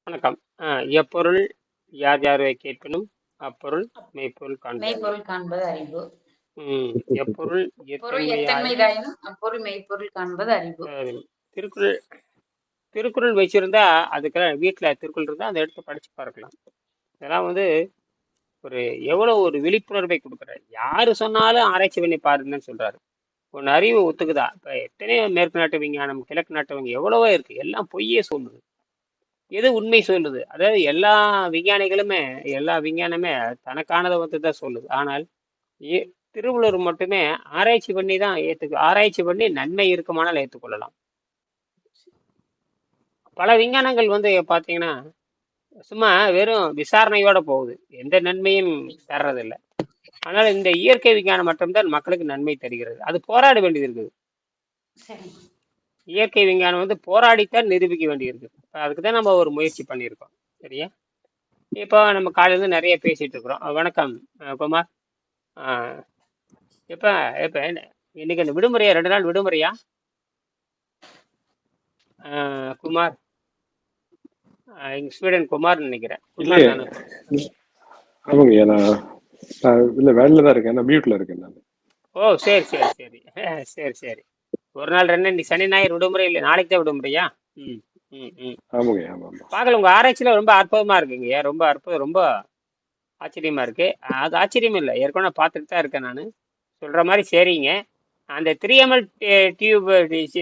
வணக்கம். எப்பொருள் யார் யாரை கேட்பினும் அப்பொருள் மெய்ப்பொருள் காண்பது அறிவு. மெய்ப்பொருள் காண்பது அறிவு. எப்பொருள் பொருள் எத்தன்மையாயினும் எத்தன்மைதாயினும் அப்பொருள் மெய்ப்பொருள் காண்பது அறிவு. அறிவு. திருக்குறள் திருக்குறள் வச்சிருந்தா அதுக்கெல்லாம் வீட்டில் திருக்குறள் இருந்தால் அதை எடுத்து படிச்சு பார்க்கலாம். இதெல்லாம் வந்து ஒரு எவ்வளோ ஒரு விழிப்புணர்வை கொடுக்குறாரு. யாரு சொன்னாலும் ஆராய்ச்சி பண்ணி பாருங்கன்னு சொல்றாரு. ஒன்று அறிவு ஒத்துக்குதா? இப்போ எத்தனையோ மேற்கு நாட்டு விஞ்ஞானம், கிழக்கு நாட்டு விஞ்ஞானம் எவ்வளவோ இருக்கு. எல்லாம் பொய்யே சொல்லுது. எது உண்மை சொல்லுது? அதாவது எல்லா விஞ்ஞானமே தனக்கானதை வந்து தான் சொல்லுது. ஆனால் ஏ- திருவள்ளுவர் மட்டுமே ஆராய்ச்சி பண்ணி தான் ஆராய்ச்சி பண்ணி நன்மை இருக்குமானால் ஏற்றுக்கொள்ளலாம். பல விஞ்ஞானங்கள் வந்து பார்த்தீங்கன்னா சும்மா வெறும் விசாரணையோட போகுது, எந்த நன்மையும் தர்றதில்லை. ஆனால் இந்த இயற்கை விஞ்ஞானம் மட்டும்தான் மக்களுக்கு நன்மை தருகிறது. அது போராட வேண்டியது இருக்குது. சரி. இயற்கை விஞ்ஞானம் வந்து போராடித்தான் நிரூபிக்க வேண்டியிருக்கு. அதுக்கு தான் நம்ம ஒரு முயற்சி பண்ணியிருக்கோம். சரியா? இப்போ நம்ம காலையிலேருந்து நிறைய பேசிட்டு இருக்கிறோம். வணக்கம் குமார். ஆஹ் இப்ப இப்ப இன்னைக்கு அந்த விடுமுறையா, 2 நாள் விடுமுறையா? குமார், இங்க ஸ்வீடன் குமார் நினைக்கிறேன். குமார் இல்லையே. தானே? ஆமாங்கய்யா, நான் இல்லை, வேலையில் தான் இருக்கேன். நான் மியூட்டில் இருக்கேன் நான். ஓ, சரி சரி சரி. சரி சரி. ஒரு நாள் 2 இன்னைக்கு சனி ஞாயிறு விடுமுறை இல்லை, நாளைக்கு தான் விடுமுறையா? ம் ம் ம். ஆமாங்கய்யா, ஆமாம் ஆமாம். பார்க்கல, உங்க ஆராய்ச்சியில ரொம்ப அற்புதமா இருக்குங்கய்யா. ரொம்ப அற்புதம், ரொம்ப ஆச்சரியமா இருக்கு. அது ஆச்சரியம் இல்லை, ஏற்கனவே பார்த்துட்டு தான் இருக்கேன் நான். சொல்ற மாதிரி சரிங்க. அந்த 3ml டியூப்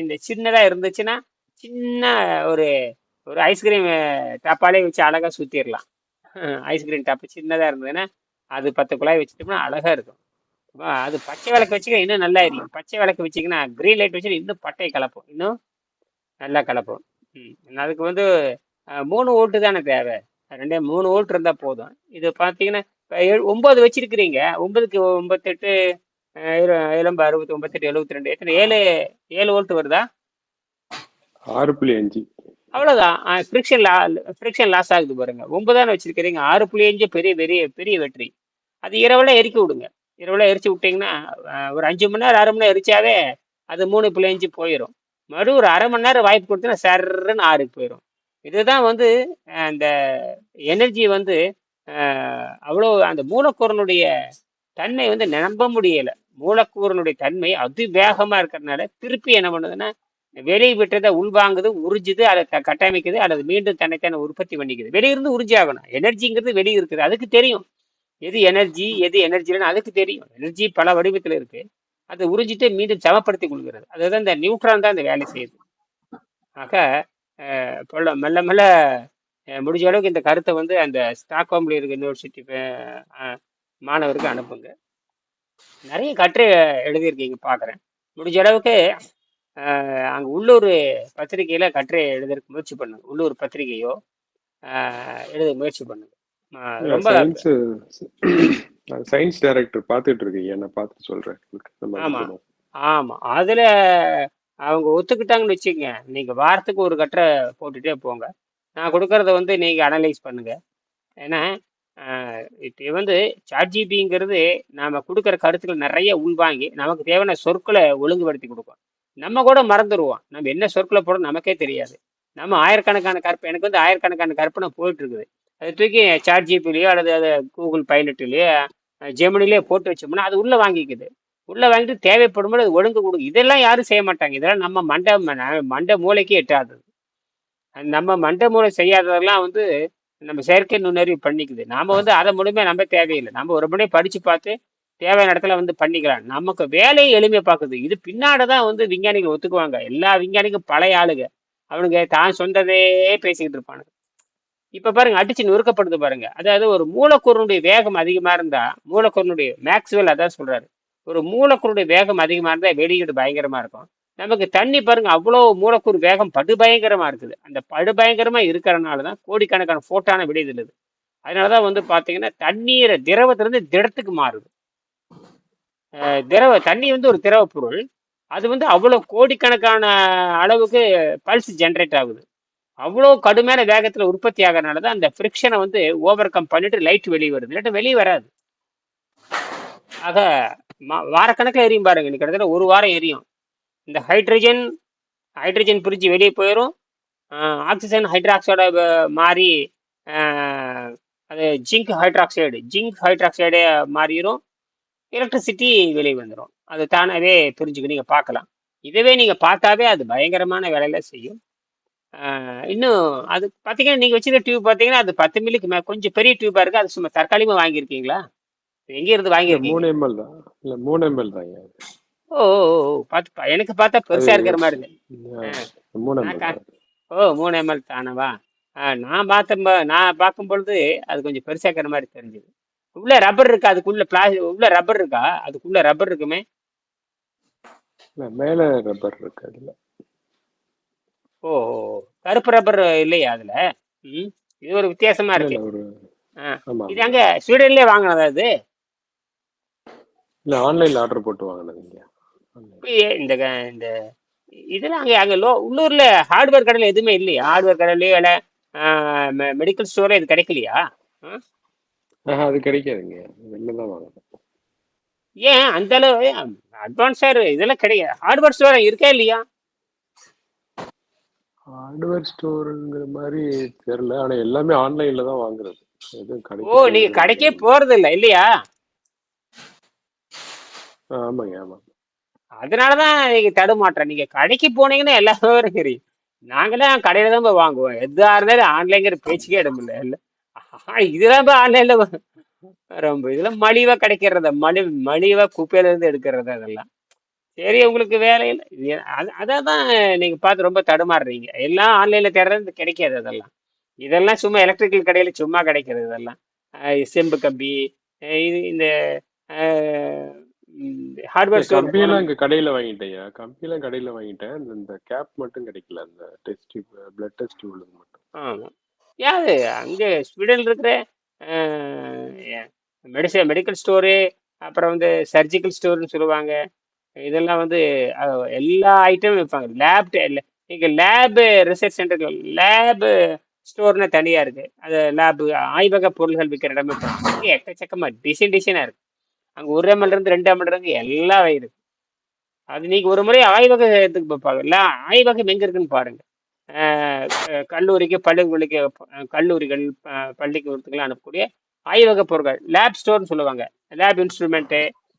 இந்த சின்னதா இருந்துச்சுன்னா சின்ன ஒரு ஒரு ஐஸ்கிரீம் டப்பாலே வச்சு அழகா சுத்திடலாம். ஐஸ்கிரீம் டப்பு சின்னதா இருந்ததுன்னா அது 10 குழாய் வச்சுட்டோம்னா அழகா இருக்கும். அது பச்சை விளக்கு வச்சுக்க இன்னும் நல்லா எரியும். பச்சை விளக்கு வச்சிங்கன்னா கிரீன் லைட் வச்சுட்டு இன்னும் பட்டையை கலப்போம், இன்னும் நல்லா கலப்போம். அதுக்கு வந்து 3 வோல்ட்டு தானே தேவை. 3 வோல்ட் இருந்தா போதும். இது பார்த்தீங்கன்னா 9 வச்சிருக்கிறீங்க. 9க்கு 98, இளம்ப 60, 98, 72, எத்தனை 7 வோல்ட் வருதா? 6.5. அவ்வளவுதான். ஃப்ரிக்ஷன் லாஸ் ஆகுது பாருங்க. 9 தானே வச்சிருக்கிறீங்க. 6.5 பெரிய பெரிய பெரிய வெற்றி. அது இரவுல எரிக்க விடுங்க. இரவுல எரிச்சு விட்டீங்கன்னா ஒரு 5 மணி நேரம் 6 மணி நேரம் எரிச்சாவே அது 3.5 போயிடும். மறுபடியும் ஒரு அரை மணி நேரம் வாய்ப்பு கொடுத்தா சர்ன்னு 6க்கு போயிடும். இதுதான் வந்து அந்த எனர்ஜி வந்து அவ்வளோ அந்த மூலக்கூறினுடைய தன்மை வந்து நம்ப முடியல. மூலக்கூறினுடைய தன்மை அதி வேகமா இருக்கிறதுனால திருப்பி என்ன பண்ணுதுன்னா வெளியே விட்டதை உள்வாங்குது, உறிஞ்சுது, அதை கட்டமைக்குது, அல்லது மீண்டும் தன்னைத்தானே உற்பத்தி பண்ணிக்குது. வெளியிருந்து உறிஞ்சி ஆகணும். எனர்ஜிங்கிறது வெளியே இருக்குது, அதுக்கு தெரியும். எது எனர்ஜி எது எனர்ஜி இல்லைன்னு அதுக்கு தெரியும். எனர்ஜி பல வடிவத்தில் இருக்கு. அதை உறிஞ்சிட்டு மீண்டும் சமப்படுத்தி கொள்கிறது. அதுதான் இந்த நியூட்ரான் தான் இந்த வேலை செய்யுது. ஆக மெல்ல மெல்ல முடிஞ்ச அளவுக்கு இந்த கருத்தை வந்து அந்த ஸ்டாக்ஹோம்ல இருக்க யூனிவர்சிட்டி மாணவருக்கு அனுப்புங்க. நிறைய கட்டுரை எழுதியிருக்கீங்க பார்க்குறேன். முடிஞ்ச அளவுக்கு அங்கே உள்ளூர் பத்திரிகையில கட்டுரை எழுதுறதுக்கு முயற்சி பண்ணுங்க. உள்ளூர் பத்திரிகையோ எழுத முயற்சி பண்ணுங்க. ரொம்ப சயின்ஸ் டைரக்டர் பார்த்துட்டு இருக்கீங்க, நான் பார்த்து சொல்றேன். ஆமா ஆமா, அதுல அவங்க ஒத்துக்கிட்டாங்கன்னு வச்சுக்கங்க, நீங்க வாரத்துக்கு ஒரு கட்டுரை போட்டுட்டே போங்க. நான் கொடுக்கறத வந்து நீங்க அனலைஸ் பண்ணுங்க. ஏன்னா இப்போ வந்து சாட்ஜிபிங்கிறது நாம கொடுக்குற கருத்துக்கள் நிறைய உள்வாங்கி நமக்கு தேவையான சொற்களை ஒழுங்குபடுத்தி கொடுக்கும். நம்ம கூட மறந்துடுவோம், நம்ம என்ன சொற்களை போட நமக்கே தெரியாது. நம்ம ஆயிரக்கணக்கான எனக்கு வந்து ஆயிரக்கணக்கான கற்பனை போயிட்டு இருக்குது. அதை தூக்கி சாட்ஜிபிலையோ அல்லது அதை கூகுள் பைலட்லையோ ஜெமினிலேயே போட்டு வச்சோம்னா அது உள்ள வாங்கிக்குது. உள்ள வாங்கிட்டு தேவைப்படும்போது அது ஒழுங்கு கொடுக்கும். இதெல்லாம் யாரும் செய்ய மாட்டாங்க. இதெல்லாம் நம்ம மண்டை மூளைக்கு எட்டாதது. நம்ம மண்டை மூளை செய்யாததெல்லாம் வந்து நம்ம செயற்கை நுண்ணறிவு பண்ணிக்குது. நாம வந்து அதை முழுமையாக நம்ப தேவையில்லை. நம்ம ஒரு முறை படிச்சு பார்த்து தேவையான இடத்துல வந்து பண்ணிக்கலாம். நமக்கு வேலையை எளிமையை பார்க்குது. இது பின்னாடிதான் வந்து விஞ்ஞானிகள் ஒத்துக்குவாங்க. எல்லா விஞ்ஞானிக்கும் பழைய ஆளுங்க. அவனுங்க தான் சொந்ததே பேசிக்கிட்டு இருப்பானுங்க. இப்ப பாருங்க, அடிச்சு நொறுக்கப்படுது பாருங்க. அதாவது ஒரு மூலக்கூறினுடைய வேகம் அதிகமா இருந்தா, மூலக்கூறினுடைய மேக்ஸ்வெல் அதான் சொல்றாரு, ஒரு மூலக்கூறுடைய வேகம் அதிகமா இருந்தா வெளியீடு பயங்கரமா இருக்கும். நமக்கு தண்ணி பாருங்க, அவ்வளோ மூலக்கூறு வேகம் படுபயங்கரமா இருக்குது. அந்த படுபயங்கரமா இருக்கிறனாலதான் கோடிக்கணக்கான போட்டான வெளியிடுது. அதனாலதான் வந்து பாத்தீங்கன்னா தண்ணீரை திரவத்திலிருந்து திடத்துக்கு மாறுது. தண்ணி வந்து ஒரு திரவ பொருள். அது வந்து அவ்வளவு கோடிக்கணக்கான அளவுக்கு பல்ஸ் ஜென்ரேட் ஆகுது. அவ்வளோ கடுமையான வேகத்துல உற்பத்தி ஆகிறதுனாலதான் அந்த ஃப்ரிக்ஷனை வந்து ஓவர் கம் பண்ணிட்டு லைட் வெளியே வருது, இல்லாட்டி வெளியே வராது. ஆக வாரக்கணக்கில் எரியும் பாருங்க. இன்னைக்கு கிட்டத்தட்ட ஒரு வாரம் எரியும். இந்த ஹைட்ரஜன் பிரிஞ்சு வெளியே போயிடும். ஆக்சிஜன் ஹைட்ராக்சைடை மாறி ஆஹ், அது ஜிங்க் ஹைட்ராக்சைடு மாறிடும். எலக்ட்ரிசிட்டி வெளியே வந்துடும். அது தானாகவே புரிஞ்சுக்க நீங்கள் பார்க்கலாம். இதுவே நீங்கள் பார்த்தாவே அது பயங்கரமான வேலையில செய்யும். இன்னும் அது பார்த்தீங்கன்னா நீங்கள் வச்சிருக்க டியூப் பார்த்தீங்கன்னா அது 10 மில்லிக்கு கொஞ்சம் பெரிய டியூபாக இருக்குது. அது சும்மா தற்காலிகமாக வாங்கியிருக்கீங்களா? எங்கே இருந்து இல்ல வாங்கியிருக்கீங்க? 3 ml தான். இல்ல 3 ml தாங்க. ஓ ஓ ஓ ஓ, எனக்கு பார்த்தா அது பெருசாக இருக்கிற மாதிரி இருக்கு. ஆஹ், ஆ, 3 நான் ml கா தான். ஓ 3 ml தானவா? நான் பார்க்கும் பொழுது அது கொஞ்சம் பெருசாக இருக்கிற மாதிரி தெரிஞ்சுது. உள்ள ரப்பர் இருக்கா? அதுக்குள்ள உள்ள ரப்பர் இருக்கா? அதுக்குள்ள ரப்பர் இருக்குமே. இல்ல மேல ரப்பர் இருக்கு அதுல. ஓ ஓ, ஓ. கருப்பு ரப்பர் இல்லையா அதுல? ம், இது ஒரு வித்தியாசமா இல்ல இருக்கு. இல்ல ஒரு ஆ, ஆமா இது ஆமா. அங்க ஸ்வீடன்லயே வாங்கினதா இது? இல்ல ஆன்லைன்ல ஆர்டர் போட்டு வாங்கினதுங்க. ஆன்லைன். இப்ப இந்த இந்த இதெல்லாம் அங்க அங்க உள்ளூர்ல ஹார்ட்வேர் கடையில எதுவுமே இல்லையா? ஹார்ட்வேர் கடையிலயோ இல்ல மெடிக்கல் ஸ்டோர்ல இது கிடைக்கலையா? ஆ? அது கிடைக்காதுங்க. வெளில தான் வாங்கணும். ஏன் அந்த அளவு அட்வான்ஸா இதெல்லாம் கிடையாது? ஹார்ட்வேர் ஸ்டோர் இருக்கா இல்லையா? ஹார்ட்வேர் ஸ்டோருங்கிற மாதிரி தெரியல. ஆனா எல்லாமே ஆன்லைன்ல தான் வாங்குறது. எதுவும் ஓ, கடைக்கு போய் நீங்க இது கடைக்கே வாங்குறது இல்ல. போறது இல்ல இல்லையா? ஆமாங்க ஆமா. அதனாலதான் நீங்க தடுமாற்றம். நீங்க கடைக்கு போனீங்கன்னா எல்லா விவரம் தெரியும். நாங்களாம் கடையில தான் போய் வாங்குவோம். எதா இருந்தாலும் ஆன்லைன்ங்கிற பேச்சுக்கே இடம் இல்ல இல்ல. இதெல்லாம் போய் ஆன்லைன்ல ரொம்ப இதெல்லாம் மலிவா கிடைக்கிறது, மலிவா குப்பையில இருந்து எடுக்கிறது அதெல்லாம். சரி, உங்களுக்கு வேலை இல்லை. அதான் நீங்க பார்த்து ரொம்ப தடுமாறுறீங்க. எல்லாம் ஆன்லைன்ல தேடுறது கிடைக்காது அதெல்லாம். இதெல்லாம் சும்மா எலக்ட்ரிக்கல் கடையில சும்மா கிடைக்கிறது இதெல்லாம். செம்பு கம்பி, இது இந்த இல்ல ஹார்ட்வேர் ஸ்டோர் கம்பியெல்லாம் போனோம். இங்க கடையில வாங்கிட்டேன்யா. கம்பியெல்லாம் கடையில வாங்கிட்டேன். இந்த கேப் மட்டும் கிடைக்கல. அந்த டெஸ்ட் பிளட் டெஸ்ட் உள்ளது மட்டும். ஆமா. யாது அங்க ஸ்வீடன்ல இருக்கிற மெடிக்கல் ஸ்டோரு, அப்புறம் வந்து சர்ஜிக்கல் ஸ்டோர்னு சொல்லுவாங்க. இதெல்லாம் வந்து எல்லா ஐட்டமும் விற்பாங்க. நீங்க லேப் ரிசர்ச் சென்டர், லேப் ஸ்டோர்னு தனியா இருக்கு. அது லேப் ஆய்வக பொருள்கள் விற்கிற இடமே பாருங்க. அங்கே எக்கச்சக்கமா டிசைனா இருக்கு. அங்க 1 ml இருந்து 2 ml இருக்கு, எல்லாம் இருக்கு. அது நீங்க ஒரு முறை ஆய்வகத்துக்கு போய் பாருங்க. ஆய்வகம் எங்க இருக்குன்னு பாருங்க. கல்லூரிக்கு பள்ளிகளுக்கு, கல்லூரிகள் பள்ளிக்கூடத்துக்குலாம் அனுப்பக்கூடிய ஆய்வக பொருட்கள் லேப் ஸ்டோர்னு சொல்லுவாங்க. Lab instrument.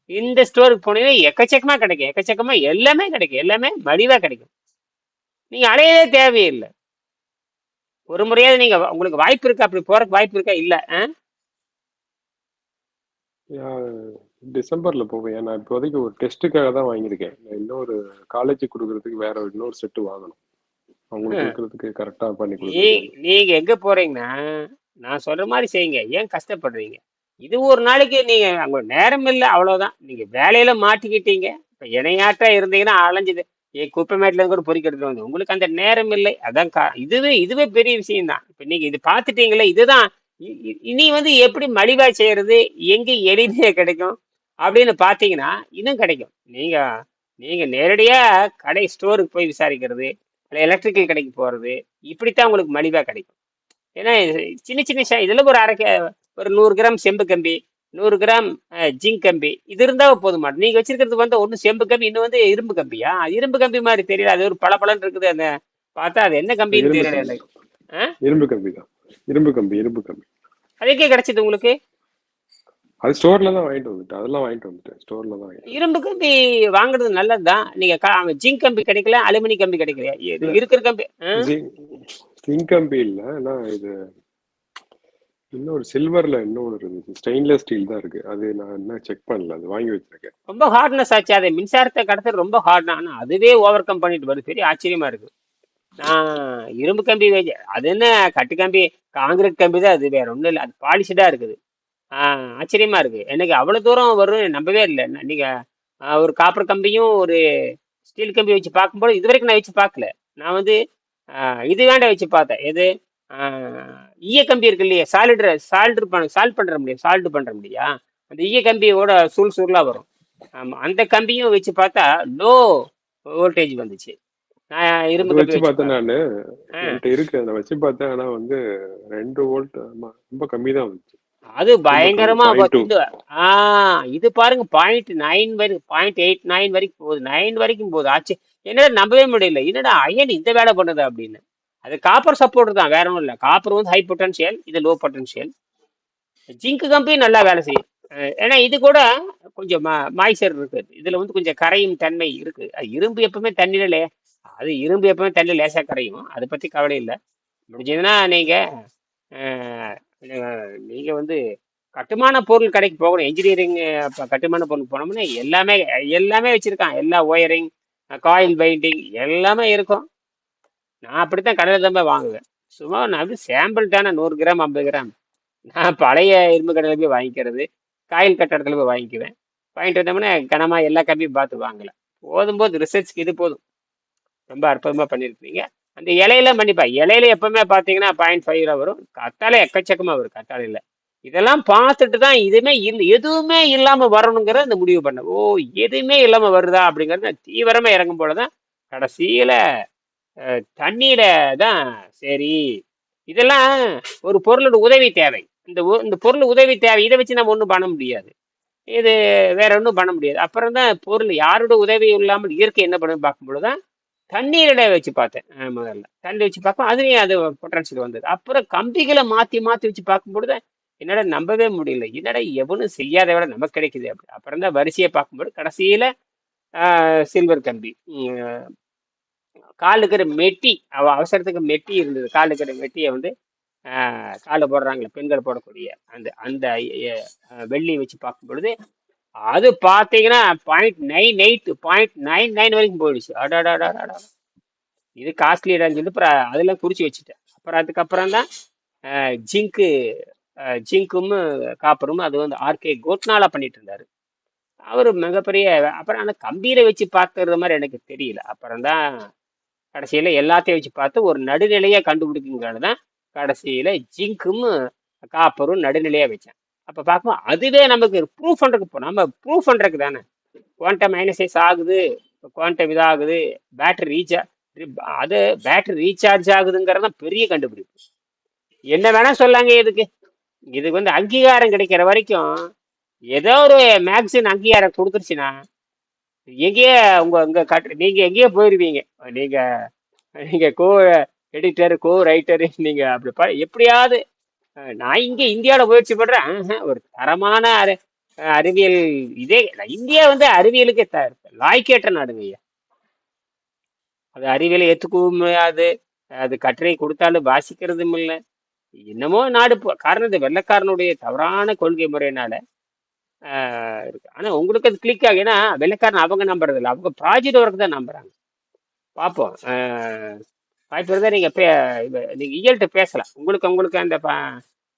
இந்த ஸ்டோருக்கு போனீங்கன்னா எக்கச்சக்கமா கிடைக்கும். எக்கச்சக்கமா எல்லாமே கிடைக்கும். எல்லாமே மலிவா கிடைக்கும். நீங்க அலையவே தேவையில்லை. ஒரு முறையாவது நீங்க, உங்களுக்கு வாய்ப்பு இருக்கா அப்படி போறதுக்கு? வாய்ப்பு இருக்கா? இல்ல. டிசம்பர்ல போவேன். நான் இப்போதைக்கு ஒரு டெஸ்ட்டுக்காக தான் வாங்கியிருக்கேன். நான் இன்னொரு காலேஜுக்கு கொடுக்கறதுக்கு வேற இன்னொரு செட்டு வாங்கணும். அவங்களுக்கு ஹம். கொடுக்கறதுக்கு கரெக்டா பண்ணி நீ கொடுக்கறதுக்கு. நீங்க எங்க போறீங்கன்னா நான் சொல்ற மாதிரி செய்யுங்க. ஏன் கஷ்டப்படுறீங்க? இது ஒரு நாளைக்கு நீங்க அங்க நேரம் இல்லை, அவ்வளவுதான். நீங்க வேலையில மாட்டிக்கிட்டீங்க. இப்ப இணையாட்டா இருந்தீங்கன்னா அலைஞ்சது குப்பை மேட்ல இருந்து கூட பொறுக்கி எடுத்துட்டு வந்து உங்களுக்கு அந்த நேரம் இல்லை. அதான் இதுவே பெரிய விஷயம் தான். இப்ப நீங்க இது பார்த்துட்டீங்களே, இதுதான். இனி வந்து எப்படி மலிவா செய்யறது, எங்க எளிமையா கிடைக்கும் அப்படின்னு பாத்தீங்கன்னா இன்னும் கிடைக்கும். நீங்க நீங்க நேரடியா கடை ஸ்டோருக்கு போய் விசாரிக்கிறது, எலக்ட்ரிக்கல் கடைக்கு போறது, இப்படித்தான் உங்களுக்கு மலிவா கிடைக்கும். ஏன்னா சின்ன சின்ன இதுல ஒரு 100 கிராம் செம்பு கம்பி, 100 கிராம் ஜிங்க் கம்பி, இது இருந்தா போதுமா? நீங்க வச்சிருக்கிறது வந்து ஒண்ணு செம்பு கம்பி, இன்னும் வந்து இரும்பு கம்பியா? இரும்பு கம்பி மாதிரி தெரியல. அது ஒரு பளபளன்னு இருக்குது. அந்த பார்த்தா அது என்ன கம்பின்னு இரும்பு தெரியல கம்பி எனக்கு. தான். ஆ? இரும்பு கம்பி தான். இரும்பு கம்பி. அது எங்கே கிடைச்சது உங்களுக்கு? அது ஸ்டோர்ல தான் வாங்கிட்டு வந்துட்டேன். அதெல்லாம் வாங்கிட்டு வந்துட்டேன். ஸ்டோர்ல தான் வாங்கிட்டு வந்துட்டேன். இரும்பு கம்பி வாங்குறது நல்லதுதான். நீங்க ஜிங்க் கம்பி கிடைக்கல, அலுமினி கம்பி கிடைக்கல, இல்ல இருக்கிற கம்பி. ஜிங்க் கம்பி இல்ல. ஆனா இது இன்னொரு சில்வர்ல இன்னொரு இருந்துச்சு. ஸ்டெயின்லெஸ் ஸ்டீல் தான் இருக்கு. அது நான் என்ன செக் பண்ணல. அது வாங்கி வச்சிருக்கேன். ரொம்ப ஹார்ட்னஸ் ஆச்சு. அதை மின்சாரத்தை கடத்துறது ரொம்ப ஹார்ட் தான். ஆனா அதுவே ஓவர் கம் பண்ணிட்டு வருது. பெரிய ஆச்சரியமா இருக்கு. நான் இரும்பு கம்பி அது என்ன, கட்டு கம்பி, காங்கிரீட் கம்பி தான். அது வேற ஒண்ணும் இல்லை. அது பாலிஷ்டா இருக்குது. ஆச்சரியமா இருக்கு. எனக்கு அவ்வளவு தூரம் வரும்னு நம்பவே இல்லை. நீங்க ஒரு காப்பர் கம்பியும் ஒரு ஸ்டீல் கம்பி வச்சு பார்க்கும்போது இது வரைக்கும் நான் வச்சு பார்க்கல. நான் வந்து இது வேண்டாம் வச்சு பார்த்தேன். எது? ஈய கம்பி இருக்கு இல்லையா, சால்ட் பண்ற முடியா, அந்த ஈய கம்பியோட சுருளா வரும். ஆமா, அந்த கம்பியும் வச்சு பார்த்தா லோ வோல்டேஜ் வந்துச்சு. நான் இரும்பு அது கம்பி வச்சு வச்சு பார்த்தேன் பார்த்தேன். நானு. ஆ, என்கிட்ட இருக்கு. அதை வச்சு பார்த்தேன். ஆனா வந்து 2 வோல்ட். ஆமா, ரொம்ப கம்மி தான் வந்துச்சு. அது ரொம்ப கம்மி. பயங்கரமா 0.2. இது பாருங்க, 0.9 வரைக்கும், 0.89 வரைக்கும் போகுது. 9 வரைக்கும் போகுது. ஆச்சு. என்னடா நம்பவே முடியல. என்னடா அயன் இந்த வேலை பண்ணுது அப்படின்னு. அது காப்பர் சப்போர்ட் தான், வேற ஒன்றும் இல்லை. காப்பர் வந்து ஹை பொட்டன்ஷியல், இது லோ பொட்டன்ஷியல். ஜிங்க் கம்பி நல்லா வேலை செய்யும். ஏன்னா இது கூட கொஞ்சம் மாய்ச்சர் இருக்கு, இதுல வந்து கொஞ்சம் கரையும் தன்மை இருக்கு. இரும்பு எப்பவுமே தண்ணியில அது இரும்பு எப்பவுமே தண்ணியில் லேசா கரையும், அதை பத்தி கவலை இல்லை. முடிஞ்சதுன்னா நீங்க அஹ், நீங்க வந்து கட்டுமான பொருள் கடைக்கு போகணும். இன்ஜினியரிங் கட்டுமான பொருள் போனோம்னா எல்லாமே எல்லாமே வச்சிருக்கான். எல்லா ஒயரிங், காயில் பைண்டிங் எல்லாமே இருக்கும். நான் அப்படித்தான் கடையில் தான் போய் வாங்குவேன். சும்மா நான் அப்படி சாம்பிள் தானே, 100 கிராம் 50 கிராம். நான் பழைய இரும்பு கடையில் போய் வாங்கிக்கிறது, காயில் கட்டடத்துல போய் வாங்கிக்குவேன். வாங்கிட்டு வந்தோம்னா கனமா எல்லா கம்பியும் பார்த்து வாங்கலாம். போதும்போது ரிசர்ச்க்கு இது போதும். ரொம்ப அற்புதமா பண்ணியிருக்கீங்க. அந்த இலையெல்லாம் பண்ணிப்பா, இலையில எப்பவுமே பார்த்தீங்கன்னா 0.5 வரும். கத்தாழை எக்கச்சக்கமா வரும் கத்தாழையில. இதெல்லாம் பார்த்துட்டு தான் இதுவுமே எதுவுமே இல்லாம வரணுங்கிற இந்த முடிவு பண்ண. ஓ, எதுவுமே இல்லாம வருதா அப்படிங்கறது நான் தீவிரமா இறங்கும் போலதான் கடைசியில தண்ணீர தான் சரி, இதெல்லாம் ஒரு பொருளோட உதவி தேவை. இந்த பொருள் உதவி தேவை, இதை வச்சு நம்ம ஒன்றும் பண்ண முடியாது. இது வேற ஒன்றும் பண்ண முடியாது. அப்புறம் தான் பொருள் யாரோட உதவி இல்லாமல் இயற்கை என்ன பண்ணு பார்க்கும் பொழுதுதான் தண்ணீரிட வச்சு பார்த்தேன். முதல்ல தண்ணி வச்சு பார்க்கும், அதுலேயும் அது பொட்டன்ஷியல் வந்தது. அப்புறம் கம்பிகளை மாற்றி மாற்றி வச்சு பார்க்கும் பொழுது என்னடா நம்பவே முடியல, என்னடா எவனும் செய்யாத விட நமக்கு கிடைக்குது அப்படி. அப்புறம் தான் வரிசையை பார்க்கும்போது கடைசியில் சில்வர் கம்பி, கால் இருக்கிற மெட்டி, அவசரத்துக்கு மெட்டி இருந்தது. கால் இருக்கிற மெட்டியை வந்து காலில் போடுறாங்களே பெண்கள் போடக்கூடிய அந்த அந்த வெள்ளி வச்சு பார்க்கும் பொழுது அது பார்த்தீங்கன்னா 0.98 0.99 வரைக்கும் போயிடுச்சு. அடாடாடாடா, இது காஸ்ட்லிடான்னு சொல்லிட்டு அப்புறம் அதெல்லாம் குறிச்சு வச்சுட்டேன். அப்புறம் அதுக்கப்புறம் தான் ஜிங்கும் காப்பரும் அது வந்து ஆர்கே கோட்னாலா பண்ணிட்டு இருந்தாரு. அவர் மிகப்பெரிய. அப்புறம் அந்த கம்பியில வச்சு பார்க்கறது மாதிரி எனக்கு தெரியல. அப்புறம் தான் கடைசியில எல்லாத்தையும் வச்சு பார்த்து ஒரு நடுநிலையா கண்டுபிடிக்குங்கிறது தான் கடைசியில ஜிங்கும் காப்பரும் நடுநிலையா வச்சேன். அப்ப பார்க்கும்போது அதுவே நமக்கு ப்ரூஃப் பண்றதுக்கு போனோம். நம்ம ப்ரூஃப் பண்றதுக்கு தானே குவாண்டம் மைனசைஸ் ஆகுது, குவாண்டம் இதாகுது, பேட்டரி ரீசார்ஜ், அது பேட்டரி ரீசார்ஜ் ஆகுதுங்கிறது தான் பெரிய கண்டுபிடிப்பு. என்ன வேணா சொல்லாங்க, இதுக்கு வந்து அங்கீகாரம் கிடைக்கிற வரைக்கும் ஏதோ ஒரு மேக்சின் அங்கீகாரம் கொடுத்துருச்சுன்னா எங்கேயே நீங்க எங்கேயோ போயிருவீங்க. நீங்க நீங்க கோ எடிட்டர், கோ ரைட்டரு, நீங்க அப்படி எப்படியாவது. நான் இங்க இந்தியாவில முயற்சி பண்றேன். ஒரு தரமான அறிவியல் இதே இந்தியா வந்து அறிவியலுக்கு லாய்க்கேற்ற நாடுங்க ஐயா. அது அறிவியலை ஏற்றுக்கவும் முடியாது, அது கட்டுரை கொடுத்தாலும் வாசிக்கிறதும் இல்லை. என்னமோ நாடு காரணம் இந்த வெள்ளைக்காரனுடைய தவறான கொள்கை முறையினால இருக்கு. ஆனா உங்களுக்கு அது கிளிக் ஆகும். ஏன்னா வெள்ளைக்காரன் அவங்க நம்புறது இல்லை, அவங்க ப்ராஜெக்ட் ஒர்க் தான் நம்புறாங்க. பார்ப்போம். வாய்ப்பு இருந்தால் நீங்க இயல்கிட்ட பேசலாம். உங்களுக்கு அந்த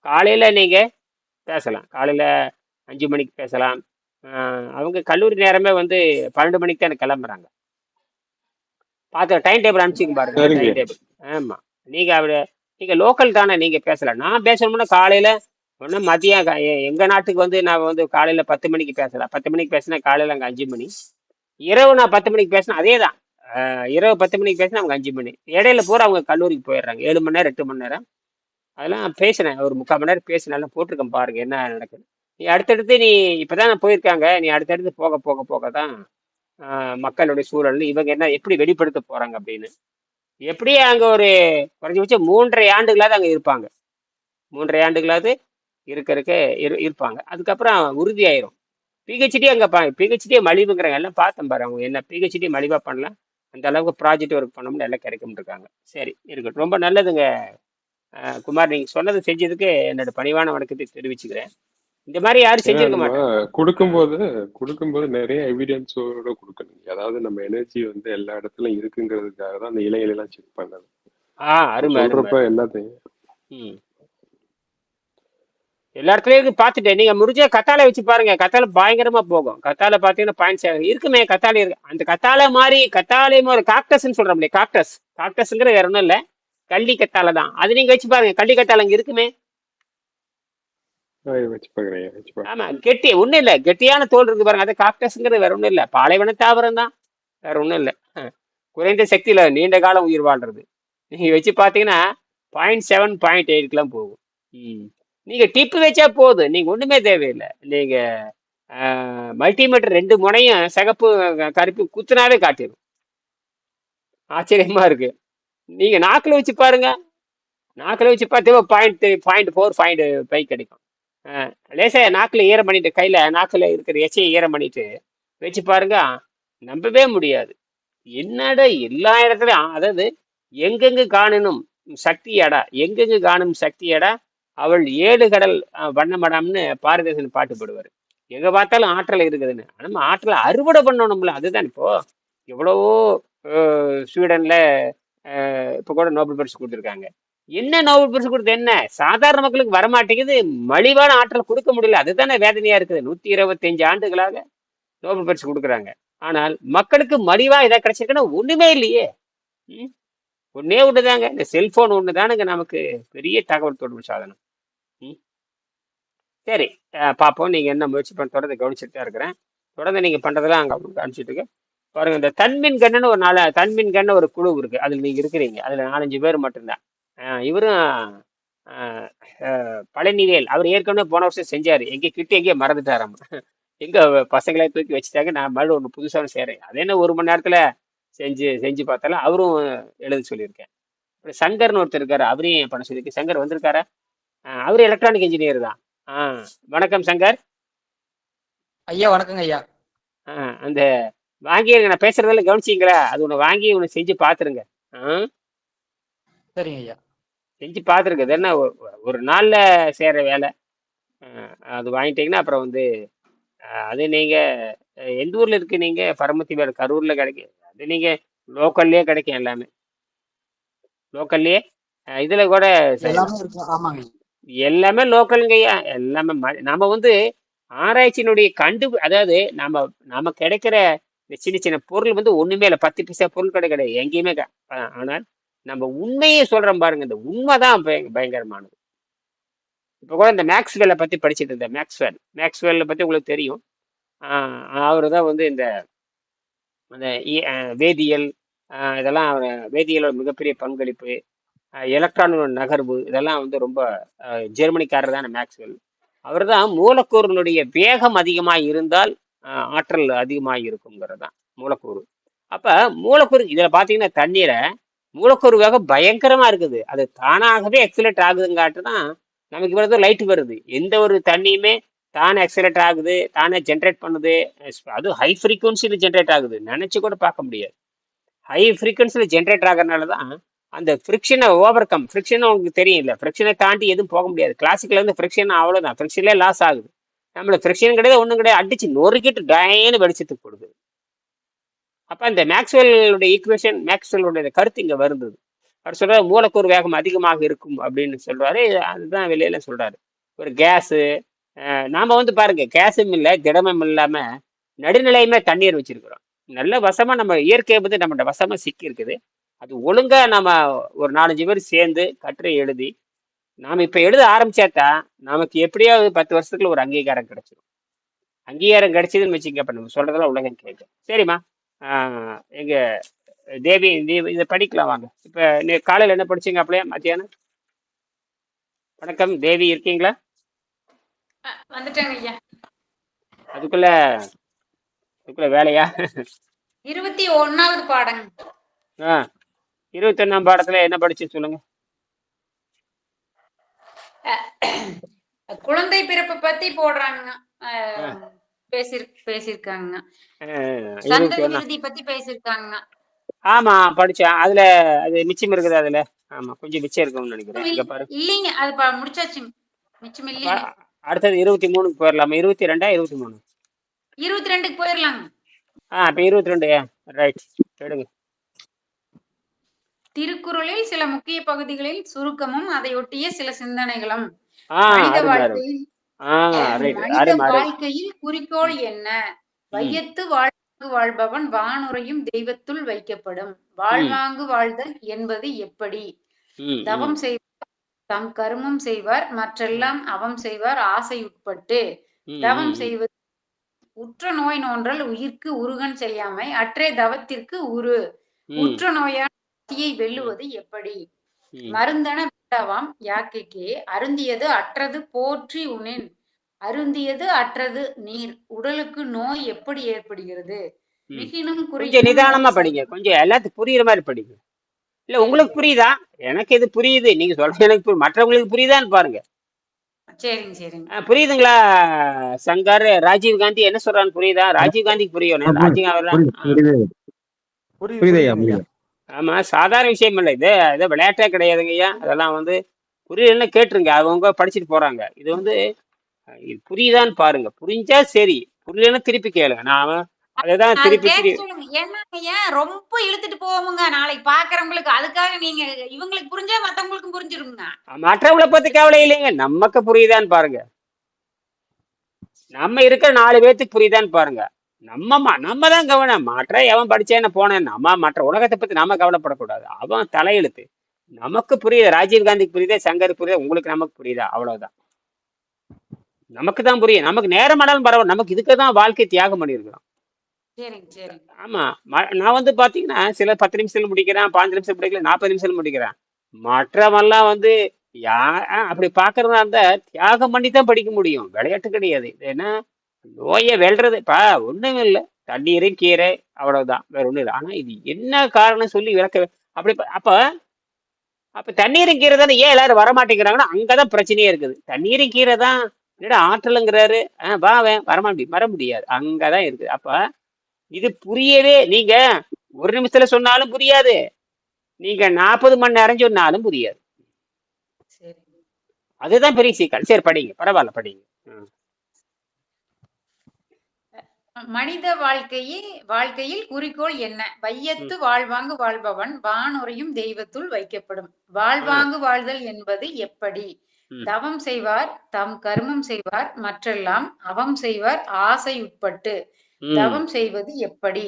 காலையில நீங்க பேசலாம், காலையில 5 மணிக்கு பேசலாம். அவங்க கல்லூரி நேரமே வந்து 12 மணிக்கு தான் கிளம்புறாங்க. பார்த்து டைம் டேபிள் அனுப்பிச்சிங்க பாருங்க, டைம் டேபிள். ஆமா, நீங்க லோக்கல் தானே, நீங்க பேசலாம். நான் பேசணும்னா காலையில ஒன்று மதியம் எங்க நாட்டுக்கு வந்து நான் வந்து காலையில 10 மணிக்கு பேசலாம். 10 மணிக்கு பேசினா காலையில அங்கே 5 மணி. இரவு நான் 10 மணிக்கு பேசினா அதே தான், இரவு 10 மணிக்கு பேசினா அவங்க 5 மணி. இடையில பூரா அவங்க கல்லூரிக்கு போயிடுறாங்க. 7 மணி நேரம் 8 மணி நேரம். அதெல்லாம் பேசினேன், ஒரு 3/4 மணி நேரம் பேசினாலும் போட்டிருக்கேன் பாருங்க என்ன நடக்குது. நீ அடுத்தடுத்து இப்பதான் போயிருக்காங்க, நீ அடுத்தடுத்து போக போக போக தான் மக்களுடைய சூழல் இவங்க என்ன எப்படி வெளிப்படுத்த போறாங்க அப்படின்னு. எப்படியே அங்க ஒரு குறைஞ்சபட்சம் 3.5 ஆண்டுகளாவது அங்க இருப்பாங்க. 3.5 ஆண்டுகளாவது இருப்பாங்க. அதுக்கப்புறம் உறுதியாயிரும். பிஹெச்டி அங்க பிஹெச்டியே மலிவுங்கிறாங்க. எல்லாம் பார்த்தேன் பாரு, அவங்க என்ன பிஹெச்டி மலிவா பண்ணலாம், அந்த அளவுக்கு ப்ராஜெக்ட் ஒர்க் பண்ணோம்னு எல்லாம் கிடைக்கும் இருக்காங்க. சரி, இருக்கட்டும். ரொம்ப நல்லதுங்க குமார், நீங்க சொன்னது செஞ்சதுக்கு என்னோட பணிவான வணக்கத்தை தெரிவிச்சுக்கிறேன். இந்த மாதிரி யாரும் செஞ்சிருக்க மாட்டாங்க. கொடுக்கும்போது நிறைய எவிடன்ஸோட கொடுக்கணும். அதாவது நம்ம எனர்ஜி வந்து எல்லா இடத்துலயும் இருக்குங்கிறதுக்காக தான் அந்த இலைகளை எல்லாம் செக் பண்ணது. சொல்றப்ப எல்லாத்தையும் எல்லா இடத்துலயும் பார்த்துட்டேன். நீங்க முடிஞ்ச கத்தாழை வச்சு பாருங்க, கத்தாழை பயங்கரமா போகும். கத்தாழை பாத்தீங்கன்னா 0.7 இருக்குமே, கத்தாழை இருக்கு. அந்த கத்தாழை மாதிரி ஒரு காக்டஸ்ன்னு சொல்றோம் இல்லையா, காக்டஸ்ங்கிறது வேற ஒன்றும் இல்லை, கள்ளி கத்தாழை தான். அது நீங்க வச்சு பாருங்க, கள்ளி கத்தாழை இங்க இருக்குமே. ஆமா, ஒண்ணும் இல்ல, கெட்டியான தோல் இருக்கு பாருங்க, அது காக்டஸ்ங்கிறது வேற ஒண்ணும் இல்ல, பாலைவன தாவரம் தான், வேற ஒண்ணும் இல்ல. குறைந்த சக்தியில நீண்ட காலம் உயிர் வாழ்றது. நீங்க வச்சு பாத்தீங்கன்னா 0.7 0.8 போகும். நீங்க டிப்பு வச்சா போதும், நீங்க ஒண்ணுமே தேவையில்லை. நீங்க மல்டிமீட்டர் 2 முனையும் சிகப்பு கருப்பு குத்துனாவே காட்டிடும். ஆச்சரியமா இருக்கு. நீங்க நாக்குல வச்சு பாருங்க. நாக்குல வச்சு பார்த்தே 0.4 கிடைக்கும். லேசா நாக்குல ஈரம் பண்ணிட்டு, கையில நாக்குல இருக்கிற எச்சையை ஈரம் பண்ணிட்டு வச்சு பாருங்க. நம்பவே முடியாது. என்னடா எல்லா இடத்துலயும் அதாவது எங்கெங்கு காணணும் சக்தியடா, எங்கெங்கு காணும் சக்தியடா, அவள் ஏழு கடல் வண்ணமடாம்னு பாரதிதாசன் பாட்டு போடுவாரு. எங்க பார்த்தாலும் ஆற்றல் இருக்குதுன்னு. நம்ம ஆற்றலை அறுவடை பண்ணணும்ல, அதுதான் இப்போ. எவ்வளவோ ஸ்வீடன்ல இப்ப கூட நோபல் பரிசு கொடுத்துருக்காங்க. என்ன நோபல் பரிசு கொடுத்து என்ன, சாதாரண மக்களுக்கு வரமாட்டேங்குது, மலிவான ஆற்றல் கொடுக்க முடியல. அதுதானே வேதனையா இருக்குது. 125 ஆண்டுகளாக நோபல் பரிசு கொடுக்குறாங்க. ஆனால் மக்களுக்கு மலிவா இதை கிடைச்சிருக்குன்னா ஒண்ணுமே இல்லையே. ம்? ஒண்ணே ஒண்ணுதாங்க, இந்த செல்போன் ஒண்ணுதானுங்க நமக்கு பெரிய தகவல் தொடர்பு சாதனம். ம்? சரி, பார்ப்போம். நீங்க என்ன முயற்சி பண்ண தொடர்ந்து கவனிச்சுட்டு தான் இருக்கிறேன். தொடர்ந்து நீங்க பண்றதெல்லாம் அங்க காமிச்சிட்டு இருக்கு பாருங்க. இந்த தன்மின் கண்ணுன்னு ஒரு தன்மின் கண்ணு ஒரு குழு இருக்கு, அதுல நீங்க இருக்கிறீங்க. அதுல 4-5 பேர் மட்டும்தான். இவரும் பழனிவேல், அவர் ஏற்கனவே போன வருஷம் செஞ்சாரு. எங்கேயோ மறந்துட்டாராம். எங்க பசங்களை தூக்கி வச்சுட்டாங்க. நான் மறுபடியும் ஒன்று புதுசாக செய்கிறேன். அது என்ன 1 மணி நேரத்தில் செஞ்சு பார்த்தாலும் அவரும் எழுத சொல்லியிருக்கேன். அப்புறம் சங்கர்னு ஒருத்தர் இருக்காரு, அவரையும் பண்ண சொல்லியிருக்கேன். சங்கர் வந்திருக்காரா? அவரு எலக்ட்ரானிக் இன்ஜினியர் தான். வணக்கம் சங்கர். ஐயா வணக்கங்க ஐயா. அந்த வாங்கி நான் பேசுறதெல்லாம் கவனிச்சிங்களா? அது ஒன்று வாங்கி ஒன்று செஞ்சு பார்த்துருங்க. சரிங்க ஐயா. செஞ்சு பார்த்துருக்கு. இது என்ன ஒரு நாளில் செய்கிற வேலை. அது வாங்கிட்டீங்கன்னா அப்புறம் வந்து அது நீங்கள் எந்த ஊரில் இருக்கு? நீங்கள் பரமத்தி வேறு கரூரில் கிடைக்கும். அது நீங்கள் லோக்கல்லே கிடைக்கும், எல்லாமே லோக்கல்லே. இதில் கூட எல்லாமே லோக்கலுங்கய்யா. எல்லாமே நம்ம வந்து ஆராய்ச்சியினுடைய அதாவது நம்ம கிடைக்கிற இந்த சின்ன சின்ன பொருள் வந்து ஒண்ணுமே இல்லை. 10 பைசா பொருள் கிடையாது எங்கேயுமே. ஆனால் நம்ம உண்மையே சொல்றோம் பாருங்க, இந்த உண்மைதான் பயங்கரமானது. இப்போ கூட இந்த மேக்ஸ்வெல்லை பத்தி படிச்சுட்டு இருந்தேன். மேக்ஸ்வெல்லை பத்தி உங்களுக்கு தெரியும். அவரு தான் வந்து இந்த வேதியியல், இதெல்லாம் வேதியியலோட மிகப்பெரிய பங்களிப்பு, எலக்ட்ரானோட நகர்வு, இதெல்லாம் வந்து ரொம்ப ஜெர்மனிக்காரர் தானே மேக்ஸ்வெல். அவர் தான் மூலக்கூறுனுடைய வேகம் அதிகமாக இருந்தால் ஆற்றல் அதிகமாக இருக்குங்கிறது தான் மூலக்கூறு. அப்ப மூலக்கூறு இதுல பாத்தீங்கன்னா தண்ணீரை மூலக்கூறு வேகம் பயங்கரமா இருக்குது. அது தானாகவே எக்ஸலேட் ஆகுதுங்காட்டு தான் நமக்கு இவ்வளவு லைட் வருது. எந்த ஒரு தண்ணியுமே தானே எக்ஸலேட் ஆகுது, தானே ஜென்ரேட் பண்ணுது. அது ஹை ஃப்ரீக்குவன்சியில் ஜென்ரேட் ஆகுது, நினைச்சு கூட பார்க்க முடியாது. ஹை ஃப்ரீக்குவன்சியில் ஜென்ரேட் ஆகிறதுனால தான் அந்த ஃப்ரிக்ஷனை ஓவர் கம். ஃப்ரிக்ஷன் உங்களுக்கு தெரியும் இல்லை, ஃப்ரிக்ஷனை தாண்டி எதுவும் போக முடியாது. கிளாசிக்கல இருந்து ஃப்ரிக்ஷன் அவ்வளோதான், ஃப்ரிக்ஷன்லேயே லாஸ் ஆகுது. நம்மளுக்கு ஃப்ரிக்ஷன் கிடையாது, ஒன்றும் கிடையாது, அடிச்சு நொறுக்கிட்டு டயன்னு வெடிச்சத்துக்கு கொடுக்குது. அப்போ இந்த மேக்ஸ்வெல்லுடைய ஈக்குவேஷன், மேக்ஸ்வெல்லுடைய கருத்து இங்கே வருந்தது. அவர் சொல்றாரு மூலக்கூறு வேகம் அதிகமாக இருக்கும் அப்படின்னு சொல்றாரு. அதுதான் வெளியில சொல்றாரு. ஒரு கேஸு, நாம வந்து பாருங்க, கேஸும் இல்லை திடமும் இல்லாம நடுநிலையுமே தண்ணீர் வச்சிருக்கிறோம். நல்ல வசமா நம்ம இயற்கையை வந்து நம்ம வசமா சிக்கி இருக்குது. அது ஒழுங்கா நம்ம ஒரு 4-5 பேர் சேர்ந்து கட்டுரை எழுதி நாம இப்ப எழுத ஆரம்பிச்சாத்தா நமக்கு எப்படியாவது 10 வருஷத்துக்குள்ள ஒரு அங்கீகாரம் கிடைச்சிடும். அங்கீகாரம் கிடைச்சதுன்னு வச்சுக்க, அப்ப நம்ம சொல்றதெல்லாம் உலகம் கேட்கும். சரிம்மா, எங்க தேவி இதை படிக்கலாம் வாங்க. இப்ப நீ காலையில என்ன படிச்சீங்க? அப்படியே மத்தியானம்? வணக்கம் தேவி, இருக்கீங்களா? வந்துட்டேங்க ஐயா. அதுக்குள்ள வேலையா? 21வது பாடங்க. 21ஆம் பாடத்துல என்ன படிச்சு சொல்லுங்க. குழந்தை பிறப்பை பத்தி போடுறாங்க, பேசிருக்காங்க. சந்ததி விருதி பத்தி பேசிருக்காங்க. ஆமா படிச்சேன். அதுல அது மிச்சம் இருக்குது. அதுல ஆமா கொஞ்சம் மிச்சம் இருக்கும்னு நினைக்கிறேன். இங்க பாரு. இல்லைங்க, அது முடிச்சாச்சு. மிச்சம் இல்லைங்க. அடுத்தது 23க்கு போயிடலாமா? 22 23? 22க்கு போயிடலாங்க. இப்ப 22. ரைட், எடுங்க. திருக்குறளில் சில முக்கிய பகுதிகளில் சுருக்கமும் அதையொட்டிய சில சிந்தனைகளும். மனித வாழ்க்கையில் குறிக்கோள் என்ன? வையத்து வாழ்பவன் வானுரையும் தெய்வத்துள் வைக்கப்படும். வாழ்வாங்கு வாழ்தல் என்பது எப்படி? தவம் செய்வார் தம் கருமம் செய்வார், மற்றெல்லாம் அவம் செய்வார் ஆசையுட்பட்டு. தவம் செய்வது உற்ற நோய் நோன்றல் உயிர்க்கு உருகன் செய்யாமை அற்றே தவத்திற்கு உரு. உற்ற நோயான வெல்லுவது எப்படி? மருந்தன விடாவாம் யாக்கைக்கே அருந்தியது அற்றது போற்றி உனின். அருந்தியது அற்றது நீர். உடலுக்கு நோய் எப்படி ஏற்படுகிறது? மிகினும் கொஞ்சம் நிதானமா படிங்க, கொஞ்சம் எல்லாத்துக்கும் புரியுற மாதிரி படிங்க. இல்ல சரி உங்களுக்கு புரியுதா? எனக்கு இது புரியுது, நீங்க சொல்றது எனக்கு மற்றவங்களுக்கு புரியுதான்னு பாருங்க. சரிங்க சரிங்க புரியுதுங்களா? சங்கர், ராஜீவ் காந்தி என்ன சொல்றான்னு புரியுதா? ராஜீவ் காந்திக்கு புரியணும், ராஜீவ் அவர்லாம். புரியுது புரியுது ஐயா. புரியுது. ஆமா, சாதாரண விஷயம் இல்லை இது. இது விளையாட்டே கிடையாதுங்க ஐயா. அதெல்லாம் வந்து புரியலன்னு கேட்டுருங்க, அவங்க படிச்சுட்டு போறாங்க. இது வந்து இது புரியுதான்னு பாருங்க. புரிஞ்சா சரி, புரியலன்னு திருப்பி கேளுங்க. நான் அதுதான் அது திருப்பி கேட்க சொல்லுங்க. என்னங்க ஏன் ரொம்ப இழுத்துட்டு போவோமுங்க நாளைக்கு பாக்குறவங்களுக்கு. அதுக்காக நீங்க இவங்களுக்கு புரிஞ்சா மத்தவங்களுக்கும் புரிஞ்சிருங்க. மற்றவங்களை பத்தி கவலை இல்லைங்க, நமக்கு புரியுதான்னு பாருங்க. நம்ம இருக்கிற 4 பேர்த்துக்கு புரியுதான்னு பாருங்க. நம்ம தான் கவனம். மற்ற எவன் படிச்சேன்னு போனேன், நம்ம மற்ற உலகத்தை பத்தி நாம கவலைப்படக்கூடாது. அவன் தலையெழுத்து. நமக்கு புரியுது, ராஜீவ் காந்திக்கு புரியுதா, சங்கர் புரியுதா, உங்களுக்கு நமக்கு புரியுதா, அவ்வளவுதான். நமக்கு தான் புரியும். நமக்கு நேரம் ஆனாலும் பரவாயில்ல, நமக்கு இதுக்கு தான் வாழ்க்கை தியாகம் பண்ணியிருக்கிறோம். சரிங்க சரிங்க ஆமா. நான் வந்து பாத்தீங்கன்னா சில 10 நிமிஷத்துல முடிக்கிறேன், 5 நிமிஷம் முடிக்கல, 40 நிமிஷத்துல முடிக்கிறேன். மற்றவெல்லாம் வந்து அப்படி பாக்குறதா இருந்தா தியாகம் பண்ணி தான் படிக்க முடியும், விளையாட்டு கிடையாது. இது என்ன, நோயை வெல்றது ஒண்ணும் இல்லை, தண்ணீரும் கீரை, அவ்வளவுதான், வேற ஒண்ணும் இல்லை. ஆனா இது என்ன காரணம் சொல்லி விளக்க அப்படி அப்ப அப்ப தண்ணீரும் கீரை தானே ஏன் எல்லாரும் வரமாட்டேங்கிறாங்கன்னா அங்கதான் பிரச்சனையே இருக்குது. தண்ணீரும் கீரை தான், என்னடா ஆற்றலுங்கிறாரு, வர முடியாது, அங்கதான் இருக்குது. அப்ப இது புரியவே, நீங்க ஒரு நிமிஷத்துல சொன்னாலும் புரியாது, நீங்க 40 மணி நேரம் சொன்னாலும் புரியாது. சரி. அதுதான் பெரிய சிக்கல். சரி படிங்க, பரவாயில்ல படிங்க. மனித வாழ்க்கையில் குறிக்கோள் என்ன? வையத்து வாழ்வாங்கு வாழ்பவன் வானுரையும் தெய்வத்துள் வைக்கப்படும். வாழ்வாங்கு வாழ்தல் என்பது எப்படி? தவம் செய்வார் தம் கர்மம் செய்வார், மற்றெல்லாம் அவம் செய்வார் ஆசை உட்பட்டு. தவம் செய்வது எப்படி?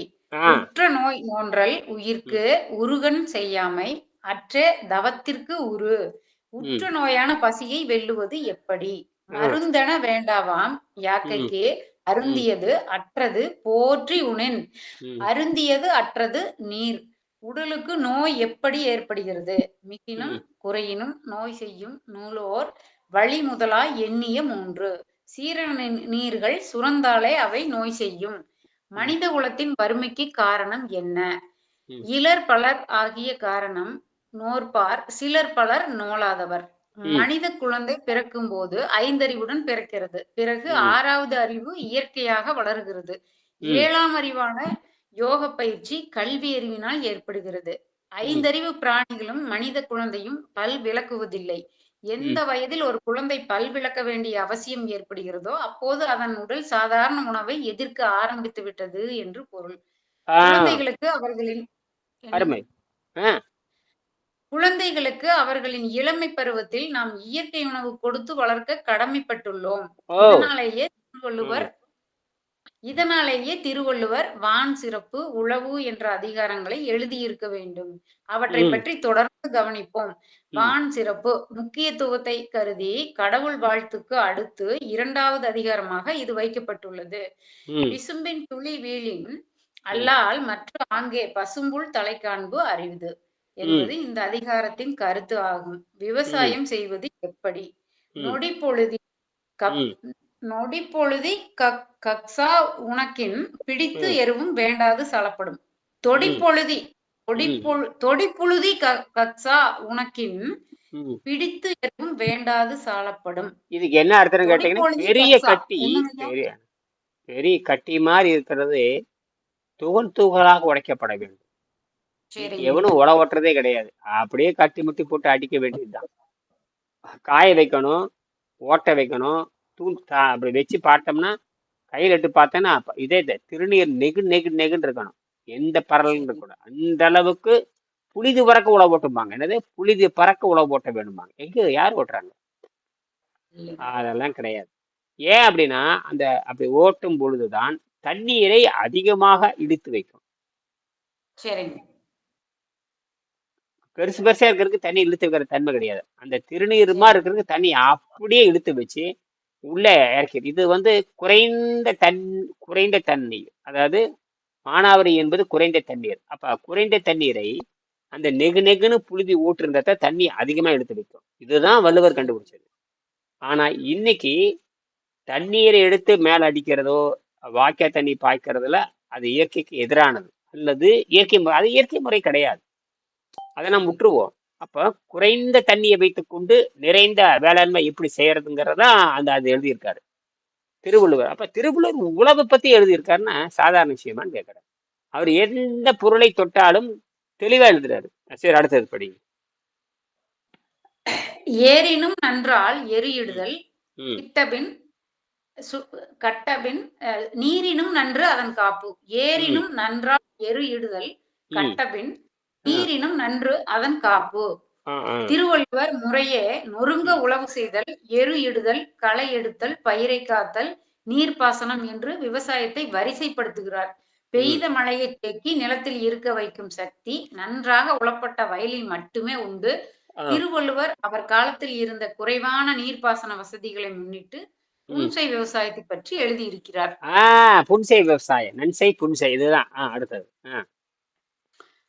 உற்ற நோய் நோன்றல் உயிர்க்கு உருகன் செய்யாமை, அற்ற தவத்திற்கு உரு. உற்ற நோயான பசியை வெல்லுவது எப்படி? மருந்தென வேண்டாவாம் யாக்கைக்கு, அருந்தியது அற்றது போற்றி உணென். அருந்தியது அற்றது நீர். உடலுக்கு நோய் எப்படி ஏற்படுகிறது? மிகினும் குறையினும் நோய் செய்யும் நூலோர் வழி முதலாய் எண்ணிய 3. சீரண நீர்கள் சுரந்தாலே அவை நோய் செய்யும். மனித குலத்தின் வறுமைக்கு காரணம் என்ன? இலர் பலர் ஆகிய காரணம் நோற்பார், சிலர் பலர் நோலாதவர். மனித குழந்தை பிறக்கும் போது 5 அறிவுடன் பிறக்கிறது. பிறகு 6வது அறிவு இயற்கையாக வளர்கிறது. 7ஆம் அறிவான யோக பயிற்சி கல்வி அறிவினால் ஏற்படுகிறது. 5 அறிவு பிராணிகளும் மனித குழந்தையும் பல் விளக்குவதில்லை. எந்த வயதில் ஒரு குழந்தை பல் விளக்க வேண்டிய அவசியம் ஏற்படுகிறதோ அப்போது அதன் உடல் சாதாரண உணவை எதிர்க்க ஆரம்பித்து விட்டது என்று பொருள். குழந்தைகளுக்கு அவர்களின் குழந்தைகளுக்கு அவர்களின் இளமை பருவத்தில் நாம் இயற்கை உணவு கொடுத்து வளர்க்க கடமைப்பட்டுள்ளோம். இதனாலேயே திருவள்ளுவர் வான் சிறப்பு உழவு என்ற அதிகாரங்களை எழுதியிருக்க வேண்டும். அவற்றை பற்றி தொடர்ந்து கவனிப்போம். வான் சிறப்பு முக்கியத்துவத்தை கருதி கடவுள் வாழ்த்துக்கு அடுத்து 2வது அதிகாரமாக இது வைக்கப்பட்டுள்ளது. விசும்பின் துளி வீழின் அல்லால் மற்ற ஆங்கே பசும்புல் தலை காண்பு அறிவுது என்பது இந்த அதிகாரத்தின் கருத்து ஆகும். விவசாயம் செய்வது எப்படி? நொடிப்பொழுதி கக்ஸா உனக்கின் பிடித்து எருவும் வேண்டாது சாலப்படும். தொடிப்புழுதி கக்ஸா உனக்கின் பிடித்து எருவும் வேண்டாது சாலப்படும். இதுக்கு என்ன அர்த்தம் கேட்டீங்கன்னா, பெரிய கட்டி மாதிரி இருக்கிறது துகள் துகளாக உடைக்கப்பட வேண்டும். எவனும் உழ ஓட்டுறதே கிடையாது, அப்படியே கட்டி முட்டி போட்டு அடிக்க வேண்டியதுதான். காய வைக்கணும், ஓட்ட வைக்கணும், அப்படி வச்சு பார்த்தோம்னா கையில் எட்டு பார்த்தோன்னா இதே திருநீர் நெகுன்னு இருக்கணும், எந்த பரலும் இருக்கக்கூடாது. அந்த அளவுக்கு புளிது பறக்க உழவு ஓட்டுப்பாங்க. என்னது புளிது பறக்க உழவு ஓட்ட வேணுமாங்க? எங்க யார் ஓட்டுறாங்க? அதெல்லாம் கிடையாது. ஏன் அப்படின்னா அந்த அப்படி ஓட்டும் பொழுதுதான் தண்ணீரை அதிகமாக இழுத்து வைக்கும். பெருசு பெருசா இருக்கிறதுக்கு தண்ணி இழுத்து வைக்கிற தன்மை கிடையாது. அந்த திருநீருமா இருக்கிறதுக்கு தண்ணி அப்படியே இழுத்து வச்சு உள்ள இறக்கி. இது வந்து குறைந்த தண்ணீர், அதாவது மானாவரி என்பது குறைந்த தண்ணீர். அப்ப குறைந்த தண்ணீரை அந்த நெகுன்னு புழுதி ஊற்றுன்றத தண்ணி அதிகமா எடுத்து வைக்கும். இதுதான் வள்ளுவர் கண்டுபிடிச்சது. ஆனா இன்னைக்கு தண்ணீரை எடுத்து மேல அடிக்கிறதோ வாய்க்கால் தண்ணி பாய்க்கிறதுல அது இயற்கைக்கு எதிரானது, அல்லது இயற்கை முறை கிடையாது. அதை நம்ம விட்டுருவோம். அப்போ குறைந்த தண்ணியை வைத்துக்கொண்டு நிறைந்த வேளாண்மை எப்படி செய்யறதுங்கிறதா அது எழுதியிருக்காரு திருவள்ளுவர். அப்ப திருவள்ளுவர் உழவை பத்தி எழுதியிருக்காருன்னா சாதாரண விஷயமான்னு கேட்கறேன். அவர் எந்த பொருளை தொட்டாலும் தெளிவா எழுதுறாரு. சரி, அடுத்தது படி. ஏரினும் நன்றால் எரியிடுதல் ம் கிட்டபின் கட்டபின் நீரினும் நன்று அதன் காப்பு. ம் ஏரினும் நன்றால் எரியிடுதல் ம் கட்டபின் ஆ நீரினும் நன்று அதன் காப்பு. ஆ ஆ திருவள்ளுவர் முறையே நொறுங்க ம் உழவு செய்தல், எரு இடுதல், களை எடுத்தல், பயிரை காத்தல், நீர்ப்பாசனம் என்று விவசாயத்தை வரிசைப்படுத்துகிறார். ம் பெய்த மழையை தேக்கி நிலத்தில் இருக்க வைக்கும் சக்தி நன்றாக உழப்பட்ட வயலில் மட்டுமே உண்டு. ஆ திருவள்ளுவர் அவர் காலத்தில் இருந்த குறைவான நீர்ப்பாசன வசதிகளை முன்னிட்டு ம் புன்செய் விவசாயத்தை பற்றி எழுதியிருக்கிறார். புன்செய் விவசாயம், நன்செய் புன்செய், இதுதான். அடுத்தது. ஆ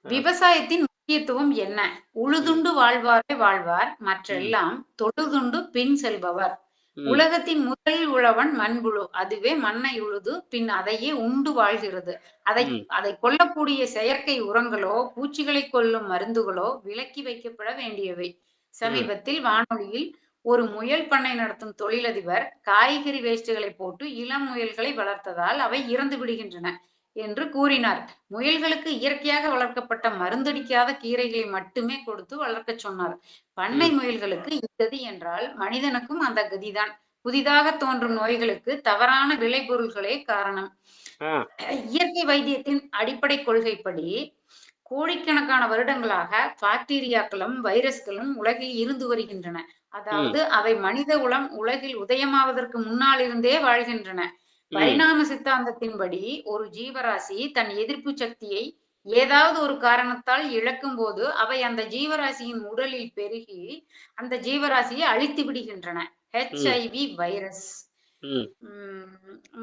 விவசாயத்தின் முக்கியத்துவம் என்ன? ம் உழுதுண்டு வாழ்வாரே வாழ்வார், ம் மற்றெல்லாம் தொழுதுண்டு பின் செல்பவர். ம் உலகத்தின் முதல் உழவன் மண்புழு, அதுவே மண்ணை உழுது பின் அதையே உண்டு வாழ்கிறது. அதை ம் அதை கொல்லக்கூடிய செயற்கை உரங்களோ பூச்சிகளை கொல்லும் மருந்துகளோ விலக்கி வைக்கப்பட வேண்டியவை. ம் சமீபத்தில் வானொலியில் ஒரு முயல் பண்ணை நடத்தும் தொழிலதிபர் காய்கறி வேஸ்டுகளை போட்டு இளம் முயல்களை வளர்த்ததால் அவை இறந்து விடுகின்றன என்று கூறினார். முயல்களுக்கு இயற்கையாக வளர்க்கப்பட்ட மருந்தடிக்காத கீரைகளை மட்டுமே கொடுத்து வளர்க்க சொன்னார். பண்ணை ம் முயல்களுக்கு இக்கதி என்றால் மனிதனுக்கும் அந்த கதிதான். புதிதாக தோன்றும் நோய்களுக்கு தவறான விளைபொருள்களே காரணம். ஆ இயற்கை வைத்தியத்தின் அடிப்படை கொள்கைப்படி கோடிக்கணக்கான வருடங்களாக பாக்டீரியாக்களும் வைரஸ்களும் உலகில் இருந்து வருகின்றன. ம் அதாவது அவை மனித உலகில் உதயமாவதற்கு முன்னால் இருந்தே வாழ்கின்றன. ம் பரிணாம சித்தாந்தத்தின்படி ஒரு ஜீவராசி தன் எதிர்ப்பு சக்தியை ஏதாவது ஒரு காரணத்தால் இழக்கும் போது அவை அந்த ஜீவராசியின் உடலில் பெருகி அந்த ஜீவராசியை அழித்து விடுகின்றன. ம் HIV வைரஸ் ம்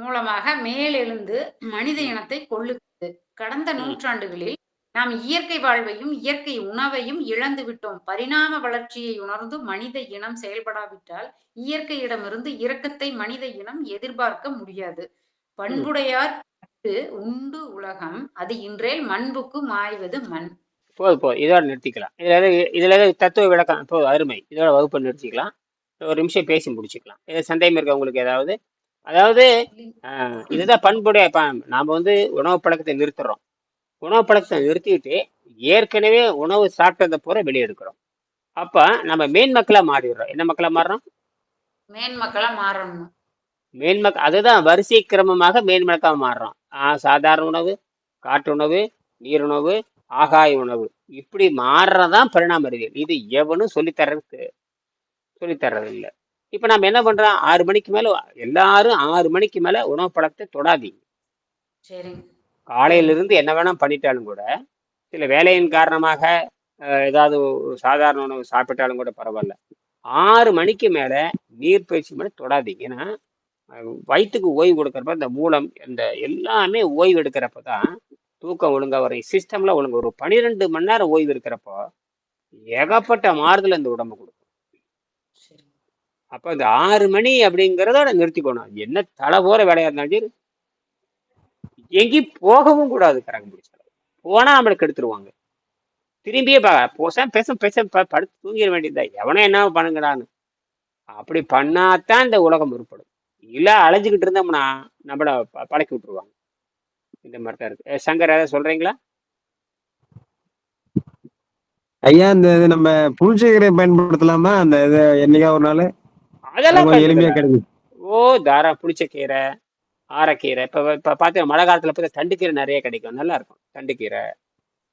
மூலமாக மேலெழுந்து மனித ம் இனத்தை கொல்லுகிறது. கடந்த ம் நூற்றாண்டுகளில் நாம் இயற்கை வாழ்வையும் இயற்கை உணவையும் இழந்து விட்டோம். பரிணாம வளர்ச்சியை உணர்ந்து மனித இனம் செயல்படாவிட்டால் இயற்கையிடமிருந்து இரக்கத்தை மனித இனம் எதிர்பார்க்க முடியாது. ம் பண்புடையார் உண்டு உலகம், அது இன்றேல் மண்புக்கு மாய்வது மண். போதும், இதோட நிறுத்திக்கலாம். இதுல தத்துவ விளக்கம் போதும், அருமை. இதோட வகுப்பை நிறுத்திக்கலாம். ஒரு நிமிஷம் பேசி முடிச்சுக்கலாம். சந்தேகம் இருக்கா உங்களுக்கு ஏதாவது? அதாவது இதுதான் பண்புடைய நாம உணவு பழக்கத்தை நிறுத்துறோம். உணவு பழக்கத்தை நிறுத்திட்டு ஏற்கனவே உணவு சாப்பிட்டதை பூரா வெளியே எடுக்கிறோம். அப்ப நம்ம மேன்மக்களா மாறிடுறோம். என்ன மக்களா மாறுறோம்? மேன்மக்களா மாறணும். அதுதான் வரிசை கிரமமாக மேன்மக்களா மாறுறோம். சாதாரண உணவு, காட்டு உணவு, நீருணவு, ஆகாய உணவு, இப்படி மாறுறதான் பரிணாம அறிவியல். இது எவனும் சொல்லித்தர்றது இல்லை. இப்ப நம்ம என்ன பண்றோம்? 6 மணிக்கு மேல எல்லாரும் 6 மணிக்கு மேல உணவு பழக்கத்தை தொடாதீங்க. சரி. காலையில இருந்து என்ன வேணா பண்ணிட்டாலும் கூட, சில வேலையின் காரணமாக ஏதாவது சாதாரண உணவு சாப்பிட்டாலும் கூட பரவாயில்ல, 6 மணிக்கு மேல நீர்ப்பயிற்சி மேல தொடாதீங்க. ஏன்னா வயிற்றுக்கு ஓய்வு கொடுக்கறப்ப இந்த மூலம் இந்த எல்லாமே ஓய்வு எடுக்கிறப்பதான் தூக்கம் ஒழுங்கா வரும். சிஸ்டம்ல ஒழுங்கு ஒரு 12 மணி நேரம் ஓய்வு இருக்கிறப்போ ஏகப்பட்ட மாறுதல் இந்த உடம்பு கொடுக்கும். அப்ப இந்த 6 மணி அப்படிங்கிறத நிறுத்திக்கணும். என்ன தலை போற வேலையா இருந்தாலும் சரி, எங்கேயும் போகவும் கூடாது. கரங்க பிடிச்சாலும் போனா நம்மளுக்கு எடுத்துருவாங்க. திரும்பியே பேச படுத்து தூங்கிட வேண்டியதுதான். எவனோ என்ன பண்ணுங்கடான்னு அப்படி பண்ணாதான் இந்த உலகம் உருப்படும். இல்ல அலைஞ்சுக்கிட்டு இருந்தோம்னா நம்மள பழக்கி விட்டுருவாங்க. இந்த மாதிரி தான் இருக்கு. சங்கர், ஏதாவது சொல்றீங்களா? ஐயா, இந்த நம்ம புளிச்சக்கீரை பயன்படுத்தலாமா? அந்த இது என்னைக்கா ஒரு நாள் அதெல்லாம் எளிமையா கிடைக்கும். புளிச்சக்கீரை, ஆரக்கீரை. இப்ப பாத்தீங்கன்னா மழை காலத்துல பார்த்தா தண்டுக்கீரை நிறைய கிடைக்கும், நல்லா இருக்கும். தண்டுக்கீரை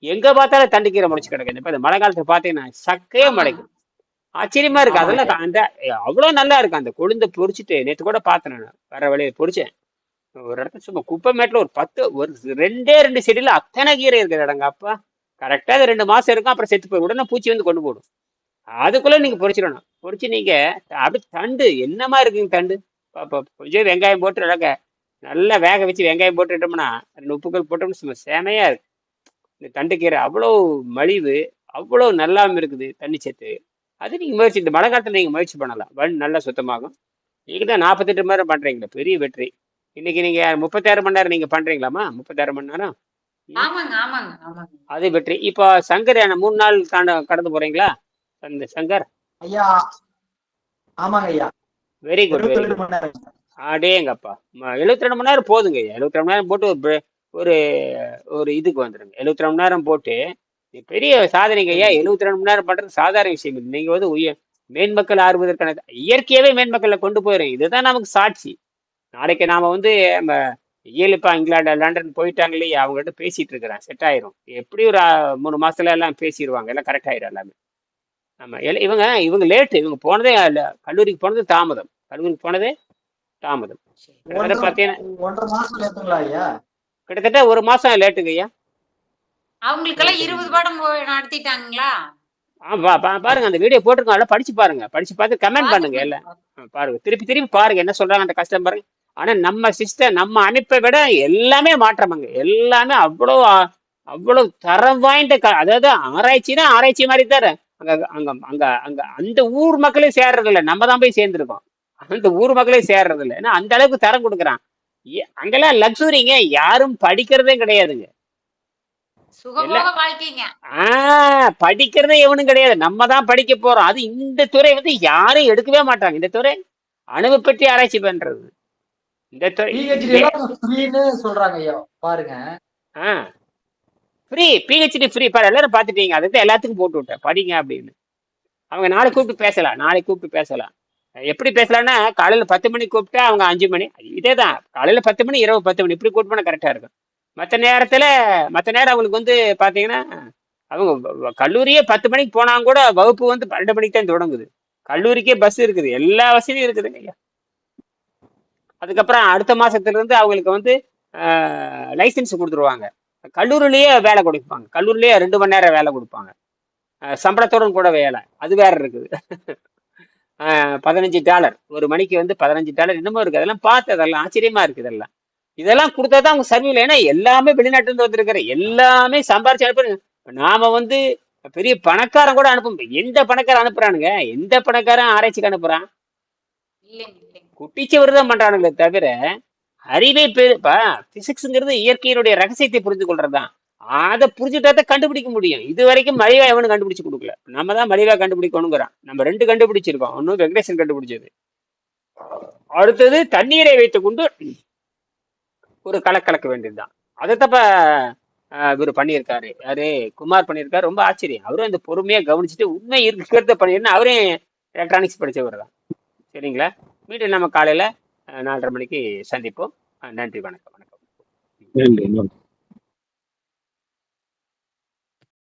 எங்க பார்த்தாலும் தண்டுக்கீரை முளைச்சு கிடைக்கும். இப்ப இந்த மழை காலத்துல பாத்தீங்கன்னா சக்கையே முளைக்கும். ஆச்சரியமா இருக்கு. அதெல்லாம் அந்த அவ்வளவு நல்லா இருக்கும். அந்த கொழுந்த பொரிச்சுட்டு நேற்று கூட பார்த்தேன், நான் வர வழியை பொரிச்சேன். ஒரு இடத்துல சும்மா குப்பை மேட்டில் ஒரு 2 செடியில அத்தனை கீரை இருக்கிற இடங்க. அப்பா கரெக்டா 2 மாசம் இருக்கும், அப்புறம் செத்து போய் உடனே பூச்சி கொண்டு போடும். அதுக்குள்ள நீங்க பொரிச்சிடணும். பொரிச்சு நீங்க அப்படி தண்டு என்னமா இருக்குங்க தண்டு. கொஞ்சம் வெங்காயம் போட்டு நல்லா வேக வச்சு வெங்காயம் போட்டுட்டோம்னா 2 உப்புக்கள் போட்டோம்னு சும்மா செமையா இருக்கு. இந்த தண்டுக்கீரை அவ்வளவு மலிவு, அவ்வளவு நல்லாம இருக்குது தண்ணி சத்து. அது நீங்க முயற்சி, இந்த மழை காலத்துல நீங்க முயற்சி பண்ணலாம். நல்லா சுத்தமாகும். நீங்க தான் 48 மணி நேரம் பண்றீங்களா, பெரிய வெற்றி. இன்னைக்கு நீங்க 36 மணி நேரம் நீங்க பண்றீங்களாமா? 36 மணி நேரம் ஆமாங்க ஆமாங்க ஆமாங்க அது வெற்றி. இப்போ சங்கர் 3 நாள் கடந்து போறீங்களா அந்த சங்கர்? ஐயா ஆமாங்க ஐயா வெரி குட் வெரி 72 குட். மணி நேரம். அடேங்கப்பா 72 மணி நேரம் போதுங்க. 72 மணி நேரம் போட்டு ஒரு ஒரு இதுக்கு வந்துருங்க. 72 மணி நேரம் போட்டு பெரிய சாதனைங்க ஐயா. சரிங்க 72 மணி நேரம் பண்றது சாதாரண விஷயம் இல்லை. நீங்க வந்து மேன்மக்கள் ஆறுவதற்கான இயற்கையாவே மேன்மக்களை கொண்டு போயிடும். இதுதான் நமக்கு சாட்சி. நாளைக்கு நாம வந்து நம்ம இப்ப இங்கிலாந்து லண்டன் போயிட்டாங்க இல்லையா, அவங்ககிட்ட பேசிட்டு இருக்கிறேன். செட் ஆயிரும். எப்படி ஒரு 3 மாசத்துல எல்லாம் பேசிடுவாங்க. எல்லாம் கரெக்ட் ஆயிரும் எல்லாமே. ஆமா இவங்க இவங்க லேட்டு. இவங்க போனதே கல்லூரிக்கு போனது தாமதம். கல்லூரிக்கு போனதே தாமதம். கிட்டத்தட்ட பாத்தீங்கன்னா 1.5 மாசம் லேட்டுங்களா ஐயா? கிட்டத்தட்ட 1 மாசம் லேட்டுங்க ஐயா. அவங்களுக்கெல்லாம் 20 பாடம் நடத்திட்டாங்களா? பாருங்க அந்த வீடியோ போட்டிருக்கோம். படிச்சு பாருங்க. படிச்சு பார்த்து கமெண்ட் பண்ணுங்க. எல்லாம் பாத்துக்கணும். பாருங்க. திருப்பி திருப்பி பாருங்க என்ன சொல்றாங்க அந்த கஷ்டம் பாருங்க. ஆனா நம்ம சிஸ்டம் நம்ம அமைப்பை விட எல்லாமே மாற்றமாங்க. எல்லாமே அவ்வளவு தரம் வாய்ந்த அதாவது ஆராய்ச்சினா ஆராய்ச்சி மாதிரி தர அங்க அங்க அங்க அங்க அந்த ஊர் மக்களே சேர்றது இல்லை. நம்ம தான் போய் சேர்ந்துருக்கோம். அந்த ஊர் மக்களே சேர்றது இல்லை. ஏன்னா அந்த அளவுக்கு தரம் கொடுக்குறான். அங்கெல்லாம் லக்ஸுரிங்க. யாரும் படிக்கிறதே கிடையாதுங்க. சுகபோக வாழ்க்கைங்க. படிக்கிறதே எவனும் கிடையாது. நம்ம தான் படிக்க போறோம். அது இந்த துறை வந்து யாரும் எடுக்கவே மாட்டாங்க. இந்த துறை அணுவை பற்றி ஆராய்ச்சி பண்றது. இந்த துறை PhD எல்லாம் ஃப்ரீன்னு சொல்றாங்க ஐயா பாருங்க. ஃப்ரீ PhD ஃப்ரீ பாரு. எல்லாரும் பார்த்துட்டீங்க. அதை தான் எல்லாத்துக்கும் போட்டு விட்டேன் படிங்க அப்படின்னு. அவங்க நாளைக்கு கூப்பிட்டு பேசலாம். எப்படி பேசலாம்னா காலையில 10 மணிக்கு கூப்பிட்டா அவங்க 5 மணி. இதே தான் காலையில 10 மணி இரவு 10 மணி இப்படி கூப்பிட்டு போனா கரெக்டா இருக்கும். மற்ற நேரம் அவங்களுக்கு வந்து பாத்தீங்கன்னா அவங்க கல்லூரியே 10 மணிக்கு போனாங்க கூட வகுப்பு வந்து 12 மணிக்கு தான் தொடங்குது. கல்லூரிக்கே பஸ் இருக்குது. எல்லா வசதியும் இருக்குதுங்க ஐயா. அதுக்கப்புறம் அடுத்த மாசத்துல இருந்து அவங்களுக்கு வந்து லைசன்ஸ் கொடுத்துருவாங்க. கல்லூரிலேயே வேலை கொடுப்பாங்க. கல்லூரிலேயே 2 மணி நேரம் வேலை கொடுப்பாங்க. சம்பளத்துடன் கூட வேலை. அது வேற இருக்குது. $15 ஒரு மணிக்கு வந்து $15 இன்னமும் இருக்கு. அதெல்லாம் பார்த்து அதெல்லாம் ஆச்சரியமா இருக்கு. இதெல்லாம் கொடுத்தாதான் அவங்க சர்வீல. ஏன்னா எல்லாமே வெளிநாட்டுல இருந்து வந்திருக்கிற எல்லாமே சம்பாரிச்சு அனுப்புறாங்க. நாம வந்து பெரிய பணக்காரன் கூட அனுப்ப எந்த பணக்காரன் அனுப்புறானுங்க? எந்த பணக்காரன் ஆராய்ச்சிக்கு அனுப்புறான்? குட்டிச்சவர் தான் பண்றானுங்களே தவிர அறிவே பிசிக்ஸ்ங்கிறது இயற்கையினுடைய ரகசியத்தை புரிந்து கொள்றதுதான். அதை புரிஞ்சுட்டாதான் கண்டுபிடிக்க முடியும். இது வரைக்கும் மலிவா எவனும் கண்டுபிடிச்சு கொடுக்கல. நம்ம தான் மலிவா கண்டுபிடிக்கணுங்கிறான். நம்ம 2 கண்டுபிடிச்சிருக்கோம். ஒன்னும் வெங்கடேசன் கண்டுபிடிச்சது. அடுத்தது தண்ணீரை வைத்துக் கொண்டு ஒரு கலக்க வேண்டியதுதான். அதை தப்ப இவர் பண்ணியிருக்காரு. யாரு குமார் பண்ணியிருக்காரு. ரொம்ப ஆச்சரியம். அவரும் அந்த பொறுமையா கவனிச்சுட்டு உண்மை இருக்கிறத பண்ணிருந்தா அவரே எலக்ட்ரானிக்ஸ் படிச்சவர் தான். சரிங்களா? மீண்டும் நம்ம காலையில 4:30 மணிக்கு சந்திப்போம். நன்றி வணக்கம். நன்றி.